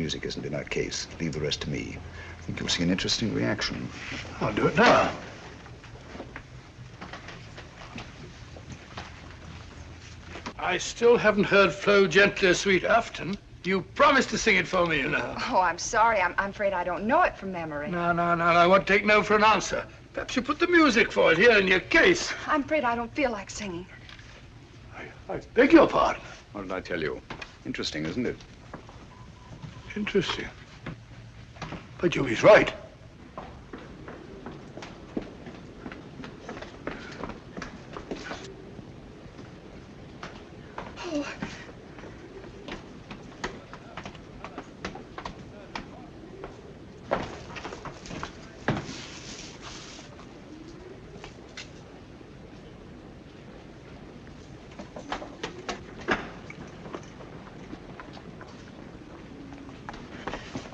music isn't in that case. Leave the rest to me. I think you'll see an interesting reaction. I'll do it now. I still haven't heard Flow Gently, Sweet Afton. You promised to sing it for me, you know. Oh, I'm sorry. I'm afraid I don't know it from memory. No, I won't take no for an answer. Perhaps you put the music for it here in your case. I'm afraid I don't feel like singing. I beg your pardon. What did I tell you? Interesting, isn't it? Interesting. But Joey's right. Oh.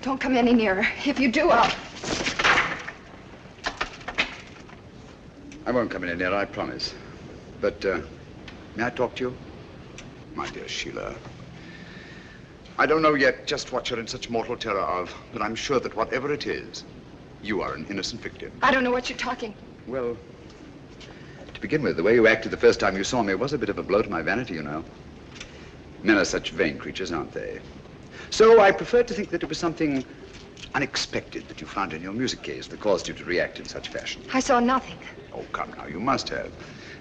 Don't come any nearer. If you do, I won't come any nearer, I promise. But, may I talk to you? My dear Sheila, I don't know yet just what you're in such mortal terror of, but I'm sure that whatever it is, you are an innocent victim. I don't know what you're talking. Well, to begin with, the way you acted the first time you saw me was a bit of a blow to my vanity, you know. Men are such vain creatures, aren't they? So I prefer to think that it was something unexpected that you found in your music case that caused you to react in such fashion. I saw nothing. Oh, come now, you must have.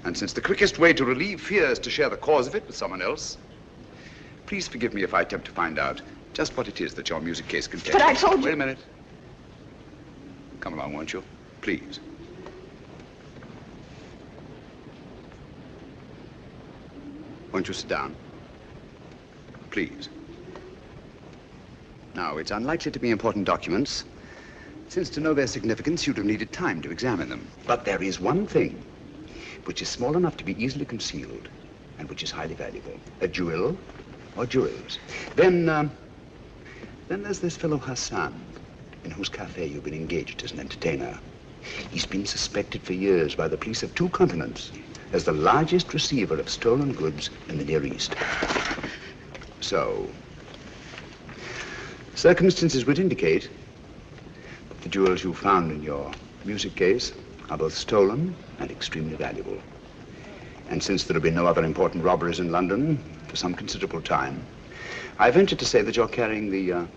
And since the quickest way to relieve fear is to share the cause of it with someone else, please forgive me if I attempt to find out just what it is that your music case contains. But I told you... Wait a minute. Come along, won't you? Please. Won't you sit down? Please. Now, it's unlikely to be important documents, since to know their significance, you'd have needed time to examine them. But there is one thing which is small enough to be easily concealed and which is highly valuable. A jewel or jewels. Then there's this fellow Hassan, in whose cafe you've been engaged as an entertainer. He's been suspected for years by the police of 2 continents as the largest receiver of stolen goods in the Near East. So, circumstances would indicate that the jewels you found in your music case are both stolen and extremely valuable. And since there have been no other important robberies in London for some considerable time, I venture to say that you're carrying the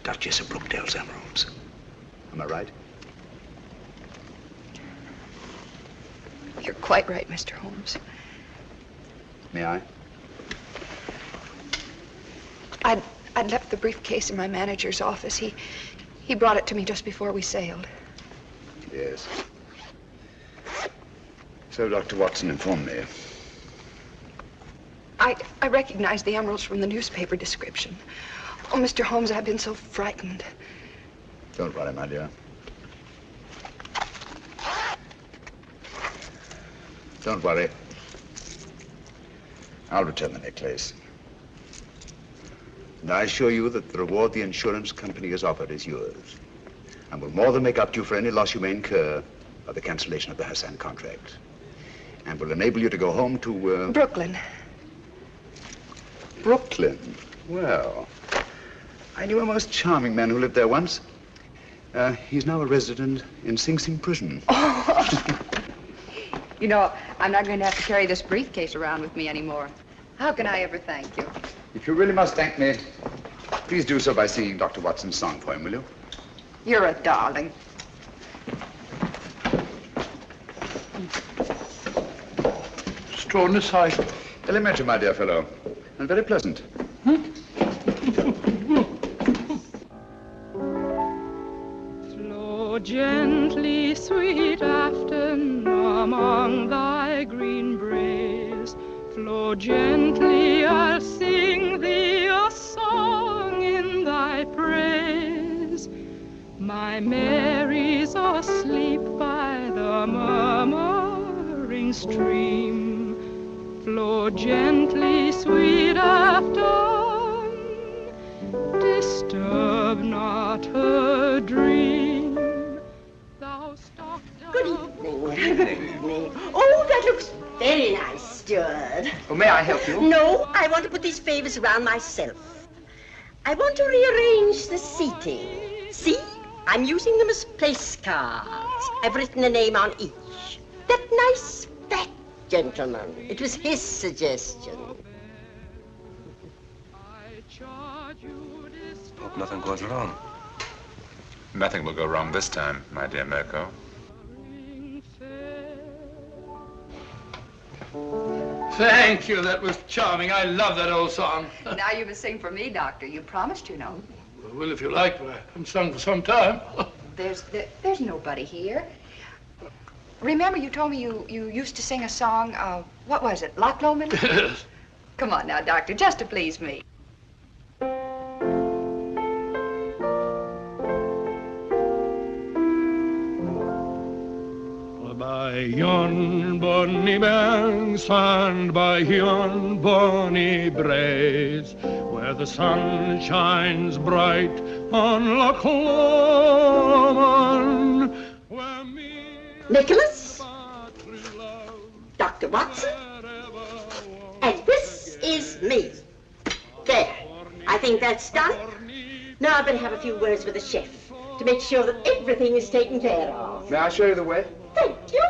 Duchess of Brookdale's emeralds. Am I right? You're quite right, Mr. Holmes. May I? I'd left the briefcase in my manager's office. He brought it to me just before we sailed. Yes. So Dr. Watson informed me. I recognized the emeralds from the newspaper description. Oh, Mr. Holmes, I've been so frightened. Don't worry, my dear. Don't worry. I'll return the necklace. And I assure you that the reward the insurance company has offered is yours, and will more than make up to you for any loss you may incur by the cancellation of the Hassan contract, and will enable you to go home to, Brooklyn. Brooklyn? Well, I knew a most charming man who lived there once. He's now a resident in Sing Sing prison. Oh. You know, I'm not going to have to carry this briefcase around with me anymore. How can I ever thank you? If you really must thank me, please do so by singing Dr. Watson's song for him, will you? You're a darling. Straw on the side. Elementary, my dear fellow, and very pleasant. Flow gently, sweet Afton, among thy green braes. Flow gently, I'll sing thee a song in thy praise. My Mary's asleep by the murmuring stream. Flow gently, sweet Afton, disturb not her dream. Thou stalk down. Good evening. Good evening. Oh, that looks very nice, steward. Oh, may I help you? No, I want to put these favors around myself. I want to rearrange the seating. See? I'm using them as place cards. I've written a name on each. That nice fat gentleman. It was his suggestion. Hope nothing goes wrong. Nothing will go wrong this time, my dear Mirko. Thank you. That was charming. I love that old song. Now you must sing for me, Doctor. You promised, you know. Well, if you like, I haven't sung for some time. There's nobody here. Remember you told me you used to sing a song, what was it, Loch Lomond? Yes. Come on now, Doctor, just to please me. By yon bonny banks and by yon bonny braes, where the sun shines bright on Loch Lomond, where me Nicholas, Dr. Watson, and this is me. There, I think that's done. Now I better have a few words with the chef to make sure that everything is taken care of. May I show you the way? Thank you.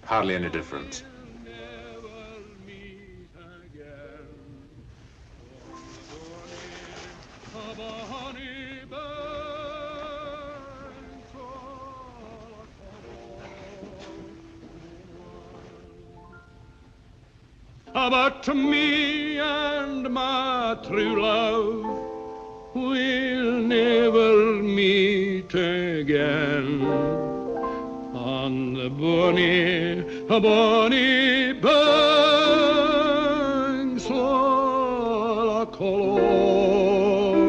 Hardly any difference. But me and my true love will never meet again on the bonny banks of Loch Lomond.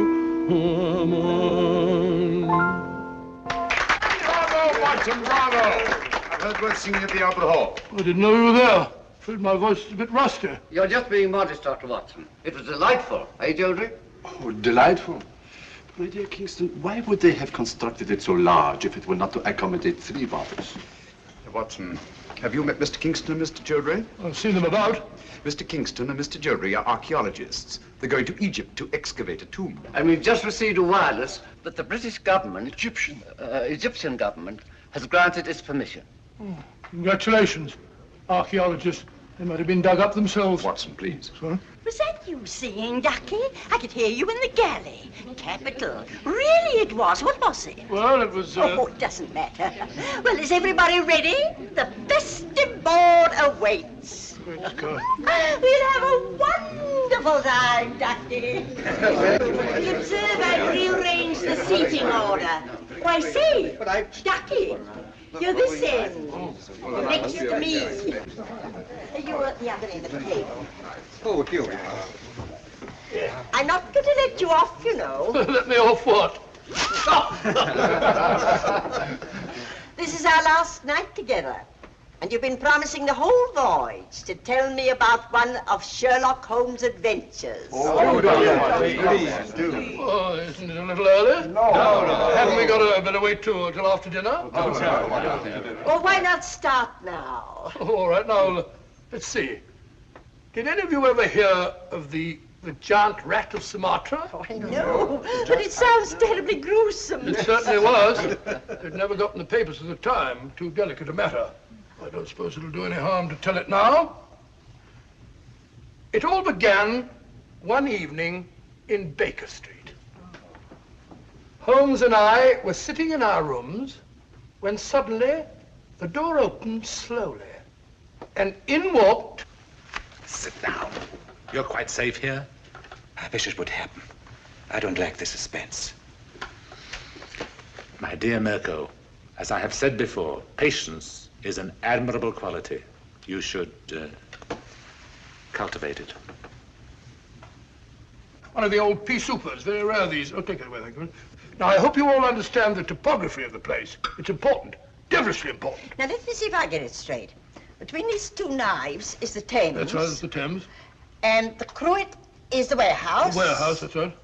Bravo, Watson, bravo! I've heard worth singing at the Albert Hall. I didn't know you were there. Afraid my voice is a bit rusty. You're just being modest, Dr. Watson. It was delightful, eh, Jodrey? Oh, delightful. My dear Kingston, why would they have constructed it so large if it were not to accommodate 3 bottles? Watson, have you met Mr. Kingston and Mr. Jodrey? I've seen them about. Mr. Kingston and Mr. Jodrey are archaeologists. They're going to Egypt to excavate a tomb. And we've just received a wireless that the British government, Egyptian government, has granted its permission. Oh, congratulations, archaeologists. They might have been dug up themselves. Watson, please. Sorry? Was that you singing, Ducky? I could hear you in the galley. Capital. Really it was. What was it? Well, it was, Oh, it doesn't matter. Well, is everybody ready? The festive board awaits. Great Scott. We'll have a wonderful time, Ducky. You observe I've rearranged the seating order. Why, say, Ducky, you're this end. You're next to me. You're at the other end of the table. Oh, here we are. I'm not going to let you off, you know. Let me off what? This is our last night together. And you've been promising the whole voyage to tell me about one of Sherlock Holmes' adventures. Oh, isn't it a little early? No. Haven't we got a better wait till after dinner? Well, why not start now? All right, now, let's see. Did any of you ever hear of the giant rat of Sumatra? Oh, I know, but it sounds terribly gruesome. It certainly was. It never got in the papers at the time. Too delicate a matter. I don't suppose it'll do any harm to tell it now. It all began one evening in Baker Street. Holmes and I were sitting in our rooms when suddenly the door opened slowly and in walked... Sit down. You're quite safe here. I wish it would happen. I don't like the suspense. My dear Mirko, as I have said before, patience is an admirable quality. You should cultivate it. One of the old pea soupers, very rare these. Oh, take it away, thank you. Now, I hope you all understand the topography of the place. It's important, devilishly important. Now, let me see if I get it straight. Between these 2 knives is the Thames. That's right, it's the Thames. And the cruet is the warehouse. The warehouse, that's right.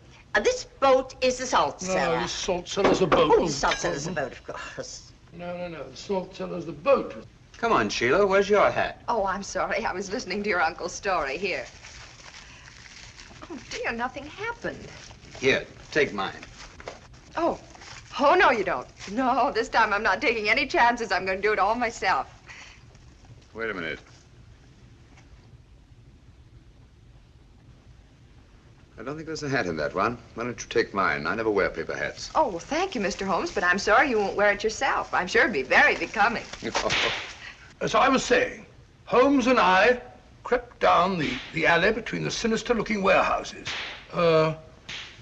This boat is the salt cellar. No, the salt cellar's a boat. Oh, the salt cellar's a boat, of course. No. The salt cellar's the boat. Come on, Sheila, where's your hat? Oh, I'm sorry. I was listening to your uncle's story. Here. Oh, dear, nothing happened. Here, take mine. Oh. Oh, no, you don't. No, this time I'm not taking any chances. I'm going to do it all myself. Wait a minute. I don't think there's a hat in that one. Why don't you take mine? I never wear paper hats. Oh, well, thank you, Mr. Holmes, but I'm sorry you won't wear it yourself. I'm sure it'd be very becoming. As I was saying, Holmes and I crept down the alley between the sinister-looking warehouses.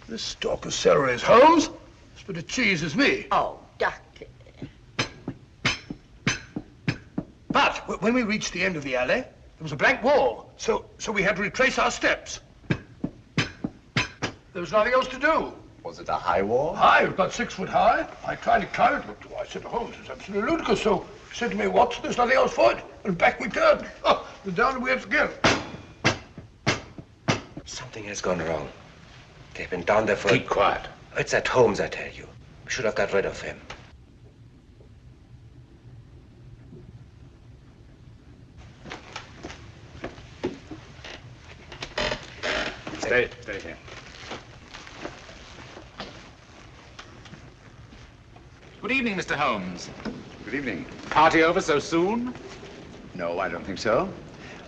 This stalk of celery is Holmes. This bit of cheese is me. Oh, Ducky. But when we reached the end of the alley, there was a blank wall, so we had to retrace our steps. There was nothing else to do. Was it a high wall? High, it was about 6 foot high. I tried to climb it, but I said to Holmes, it's absolutely ludicrous. So he said to me, Watson, there's nothing else for it. And back we turned. Oh, and down we went again. Something has gone wrong. They've been down there for... Keep quiet. It's that Holmes, I tell you. We should have got rid of him. Stay here. Good evening, Mr. Holmes. Good evening. Party over so soon? No, I don't think so.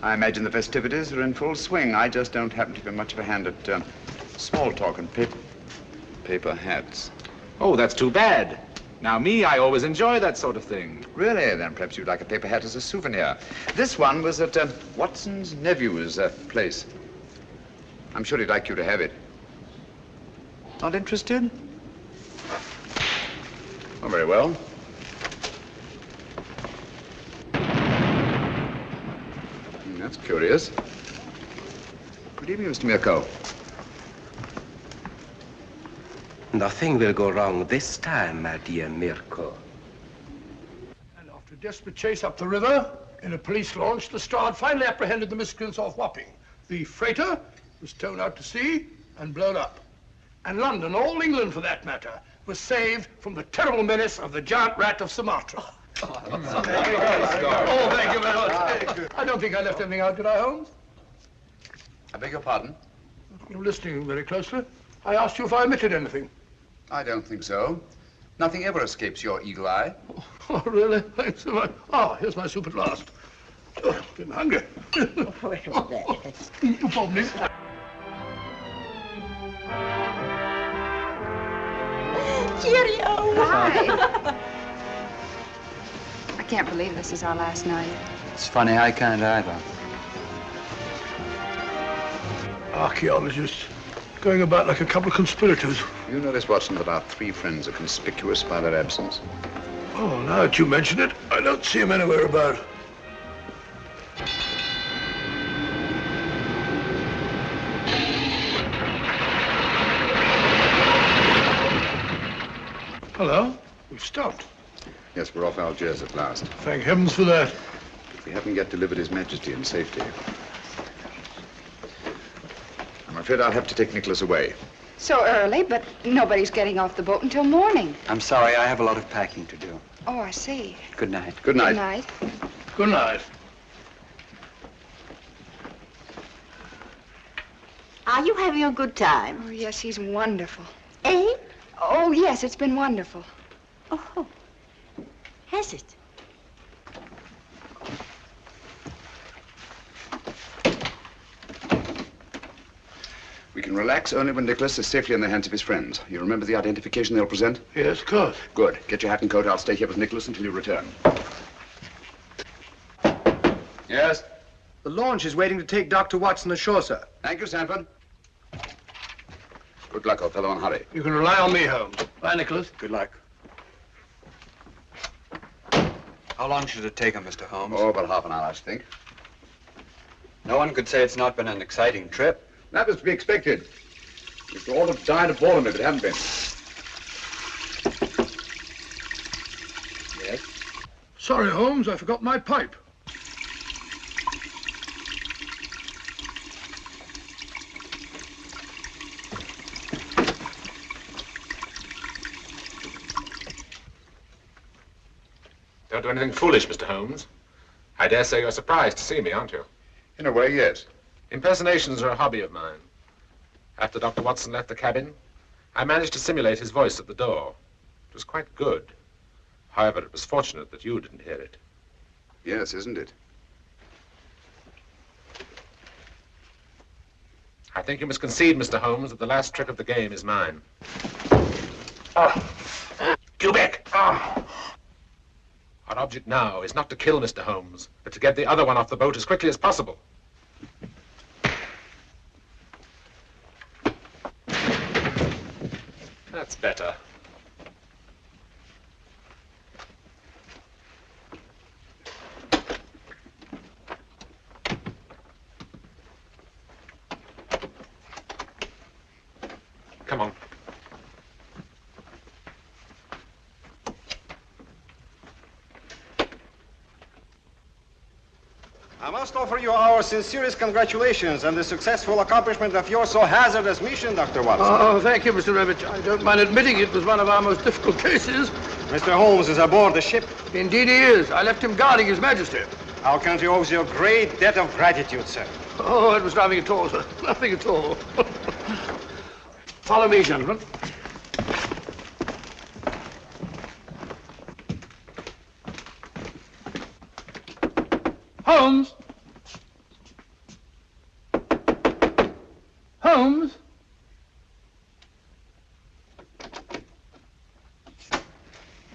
I imagine the festivities are in full swing. I just don't happen to be much of a hand at small talk and paper hats. Oh, that's too bad. Now, me, I always enjoy that sort of thing. Really? Then perhaps you'd like a paper hat as a souvenir. This one was at Watson's nephew's place. I'm sure he'd like you to have it. Not interested? Oh, very well. That's curious. Good evening, Mr. Mirko. Nothing will go wrong this time, my dear Mirko. And after a desperate chase up the river in a police launch, the Strad finally apprehended the miscreants off Wapping. The freighter was towed out to sea and blown up. And London, all England for that matter, was saved from the terrible menace of the giant rat of Sumatra. Oh, thank you very much. I don't think I left anything out, did I, Holmes? I beg your pardon? You're listening very closely. I asked you if I omitted anything. I don't think so. Nothing ever escapes your eagle eye. Oh, really? Thanks so much. Ah, here's my soup at last. Oh, getting hungry. Wait a minute. You pardon me. Cheerio. Hi. I can't believe this is our last night. It's funny, I can't either. Archaeologists going about like a couple of conspirators. You notice, Watson, that our 3 friends are conspicuous by their absence. Oh, now that you mention it, I don't see them anywhere about. Hello? We've stopped. Yes, we're off Algiers at last. Thank heavens for that. We haven't yet delivered His Majesty in safety. I'm afraid I'll have to take Nicholas away. So early, but nobody's getting off the boat until morning. I'm sorry, I have a lot of packing to do. Oh, I see. Good night. Good night. Good night. Good night. Are you having a good time? Oh, yes, he's wonderful. Eh? Oh, yes, it's been wonderful. Oh, has it? We can relax only when Nicholas is safely in the hands of his friends. You remember the identification they'll present? Yes, of course. Good. Get your hat and coat. I'll stay here with Nicholas until you return. Yes? The launch is waiting to take Dr. Watson ashore, sir. Thank you, Sanford. Good luck, old fellow, and hurry. You can rely on me, Holmes. Bye, Nicholas. Good luck. How long should it take him, Mr. Holmes? Oh, about half an hour, I should think. No one could say it's not been an exciting trip. That was to be expected. We'd all have died of boredom if it hadn't been. Yes? Sorry, Holmes, I forgot my pipe. Don't do anything foolish, Mr. Holmes. I dare say you're surprised to see me, aren't you? In a way, yes. Impersonations are a hobby of mine. After Dr. Watson left the cabin, I managed to simulate his voice at the door. It was quite good. However, it was fortunate that you didn't hear it. Yes, isn't it? I think you must concede, Mr. Holmes, that the last trick of the game is mine. Quebec! Our object now is not to kill Mr. Holmes, but to get the other one off the boat as quickly as possible. That's better. Come on. I must offer you our sincerest congratulations on the successful accomplishment of your so hazardous mission, Dr. Watson. Oh, thank you, Mr. Revich. I don't mind admitting it was one of our most difficult cases. Mr. Holmes is aboard the ship. Indeed he is. I left him guarding His Majesty. Our country owes you a great debt of gratitude, sir. Oh, it was nothing at all, sir. Nothing at all. Follow me, gentlemen. Holmes! Holmes!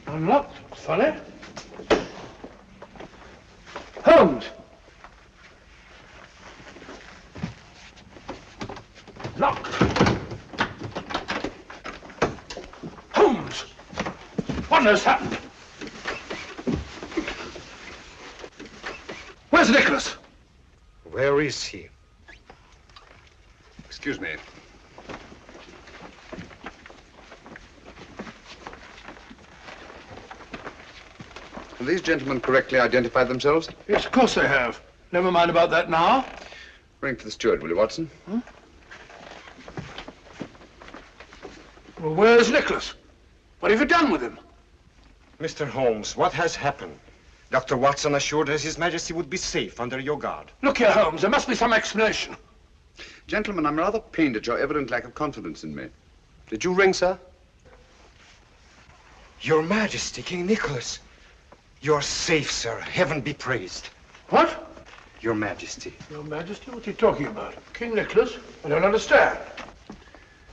Unlocked. Funny. Holmes! Locked. Holmes! What has happened? Where's Nicholas? Where is he? Excuse me. Have these gentlemen correctly identified themselves? Yes, of course they have. Never mind about that now. Ring for the steward, will you, Watson? Well, where's Nicholas? What have you done with him? Mr. Holmes, what has happened? Dr. Watson assured us His Majesty would be safe under your guard. Look here, Holmes, there must be some explanation. Gentlemen, I'm rather pained at your evident lack of confidence in me. Did you ring, sir? Your Majesty, King Nicholas. You're safe, sir. Heaven be praised. What? Your Majesty. Your Majesty? What are you talking about? King Nicholas? I don't understand.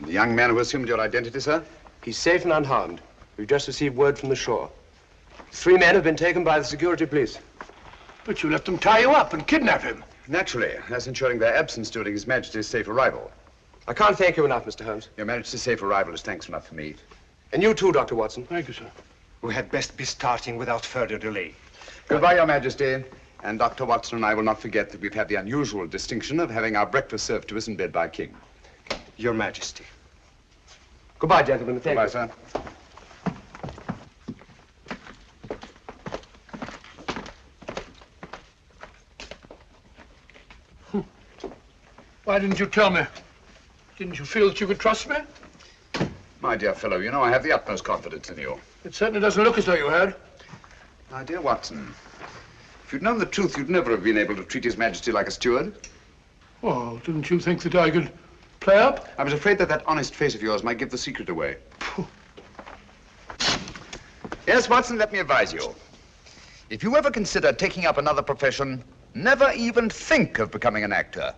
The young man who assumed your identity, sir? He's safe and unharmed. We've just received word from the shore. 3 men have been taken by the security police. But you let them tie you up and kidnap him. Naturally, that's ensuring their absence during His Majesty's safe arrival. I can't thank you enough, Mr. Holmes. Your Majesty's safe arrival is thanks enough for me. And you too, Dr. Watson. Thank you, sir. We had best be starting without further delay. Goodbye, Your Majesty. And Dr. Watson and I will not forget that we've had the unusual distinction of having our breakfast served to us in bed by a king. Your Majesty. Goodbye, gentlemen. Thank you. Goodbye, sir. Why didn't you tell me? Didn't you feel that you could trust me? My dear fellow, you know I have the utmost confidence in you. It certainly doesn't look as though you had. My dear Watson, if you'd known the truth, you'd never have been able to treat His Majesty like a steward. Oh, didn't you think that I could play up? I was afraid that that honest face of yours might give the secret away. Yes, Watson, let me advise you. If you ever consider taking up another profession, never even think of becoming an actor.